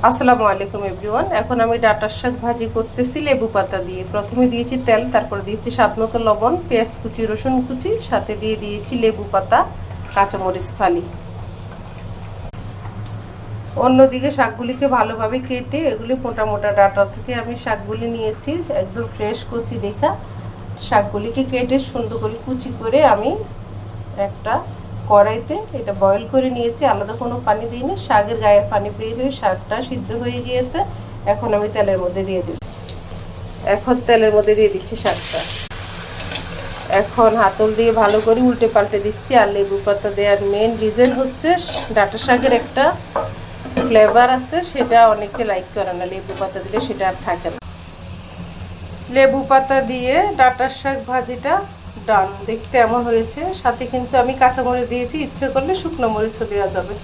আসসালামু আলাইকুম এভরিওয়ান। এখন আমি ডাঁটার শাক ভাজি করতেছি লেবু পাতা দিয়ে। প্রথমে দিয়েছি তেল, তারপর দিয়েছি স্বাদমতো লবণ, পেঁয়াজ কুচি, রসুন কুচি, সাথে দিয়ে দিয়েছি লেবু পাতা, কাঁচামরিচ ফালি। অন্যদিকে শাকগুলিকে ভালোভাবে কেটে এগুলি মোটা মোটা ডাঁটা থেকে আমি শাকগুলি নিয়েছি, একদম ফ্রেশ কচি দেখা। শাকগুলিকে কেটে সুন্দর করে কুচি করে আমি একটা কড়াইতে এটা বয়েল করে নিয়েছি, আলাদা কোনো পানি দিইনি। শাকের গায়ের পানি পেয়ে পেয়ে শাকটা সিদ্ধ হয়ে গিয়েছে। এখন আমি তেলের মধ্যে দিয়ে দিচ্ছি। শাকটা। এখন হাতল দিয়ে ভালো করে উল্টে পাল্টে দিচ্ছি। আর লেবু পাতা দেওয়ার মেন রিজন হচ্ছে ডাঁটা শাকের একটা ফ্লেভার আছে, সেটা অনেকে লাইক করে না, লেবু পাতা দিলে সেটা আর থাকে না। লেবু পাতা দিয়ে ডাঁটার শাক ভাজিটা ডান, দেখতে এমন হয়েছে। সাথে কিন্তু আমি কাঁচামরিচ দিয়েছি, ইচ্ছে করলে শুকনো মরিচও দেওয়া যাবে।